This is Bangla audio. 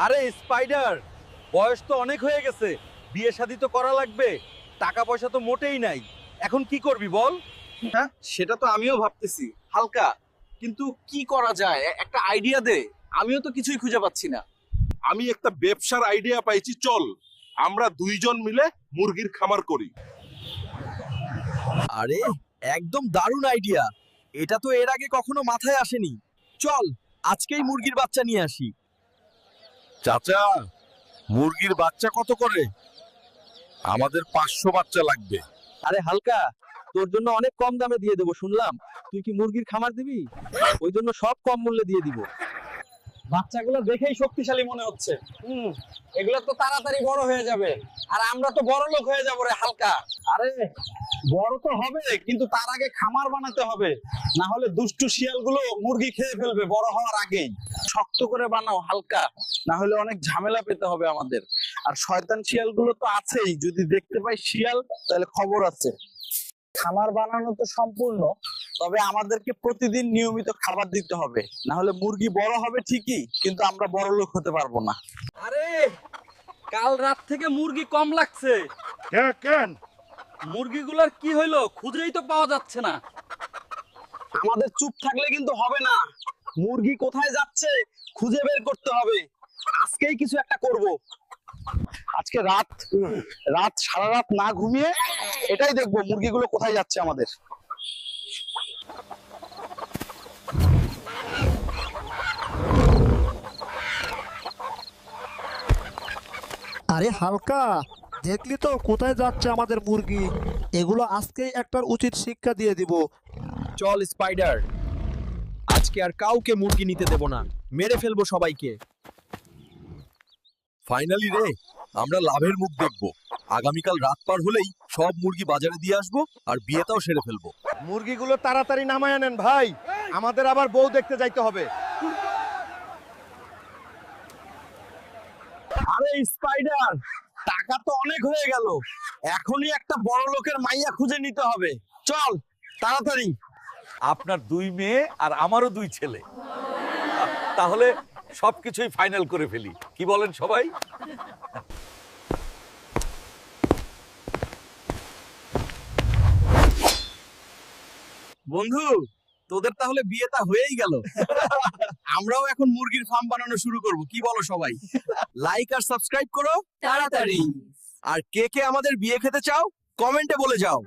আরে স্পাইডার, বয়স তো অনেক হয়ে গেছে, বিয়ে শাদী তো করা লাগবে, টাকা পয়সা তো মোটেই নাই। এখন কি করবি বল? হ্যাঁ, সেটা তো আমিও ভাবতেছি হালকা, কিন্তু কি করা যায় একটা আইডিয়া দে। আমিও তো কিছুই খুঁজে পাচ্ছি না। আমি একটা ব্যবসার আইডিয়া পাইছি, চল আমরা দুইজন মিলে মুরগির খামার করি। আরে একদম দারুণ আইডিয়া, এটা তো এর আগে কখনো মাথায় আসেনি। চল আজকেই মুরগির বাচ্চা নিয়ে আসি। চাচা, মুরগির বাচ্চা কত করে? আমাদের 500 বাচ্চা লাগবে। আরে হালকা, তোর জন্য অনেক কম দামে দিয়ে দেবো শুনলাম। তুই কি মুরগির খামার দিবি? ওই জন্য সব কম মূল্যে দিয়ে দিব। বাচ্চাগুলো দেখেই শক্তিশালী মনে হচ্ছে। এগুলো তো তাড়াতাড়ি বড় হয়ে যাবে, আর আমরা তো বড় লোক হয়ে যাবো রে হালকা। আরে বড় তো হবে, কিন্তু তার আগে খামার বানাতে হবে, না হলে দুষ্টু শিয়ালগুলো মুরগি খেয়ে ফেলবে বড় হওয়ার আগেই। শক্ত করে বানাও হালকা, না হলে অনেক ঝামেলা পেতে হবে আমাদের। আর শয়তান শিয়ালগুলো তো আছেই, যদি দেখতে পাই শিয়াল তাহলে খবর আছে। খামার বানানো তো সম্পূর্ণ, তবে আমাদেরকে প্রতিদিন নিয়মিত খাবার দিতে হবে, না হলে মুরগি বড় হবে ঠিকই, কিন্তু আমরা বড় লোক হতে পারবো না। আরে কাল রাত থেকে মুরগি কম লাগছে। কেন? মুরগিগুলোর কি হইলো, খুঁজেই তো পাওয়া যাচ্ছে না। আমাদের চুপ থাকলে কিন্তু হবে না, মুরগি কোথায় যাচ্ছে খুঁজে বের করতে হবে। আজকেই কিছু একটা করব। আজকে রাত সারা রাত না ঘুমিয়ে এটাই দেখবো, মুরগিগুলো কোথায় যাচ্ছে আমাদের। আরে হালকা, দেখলি তো কোথায় যাচ্ছে আমাদের মুরগি? এগুলো আজকেই একটার উচিত শিক্ষা দিয়ে দিব। চল স্পাইডার, আজকে আর কাউকে মুরগি নিতে দেব না, মেরে ফেলবো সবাইকে। ফাইনালি রে, আমরা লাভের মুখ দেখব। আগামীকাল রাত পার হলেই সব মুরগি বাজারে দিয়ে আসবো, আর বিয়েটাও সেরে ফেলবো। মুরগিগুলো তাড়াতাড়ি নামায় আনেন ভাই, আমাদের আবার বউ দেখতে যাইতে হবে। আরে স্পাইডার, টাকা তো অনেক হয়ে গেল, এখনই একটা বড় লোকের মাইয়া খুঁজে নিতে হবে। চল তাড়াতাড়ি। আপনার 2 মেয়ে আর আমারও 2 ছেলে, তাহলে সবকিছুই ফাইনাল করে ফেলি, কি বলেন সবাই? বন্ধু, তোদের তাহলে বিয়েটা হয়েই গেল। আমরাও এখন মুরগির ফার্ম বানানো শুরু করব, কি বলো সবাই? লাইক আর সাবস্ক্রাইব করো তাড়াতাড়ি। আর কে কে আমাদের বিয়ে খেতে চাও কমেন্টে বলে যাও।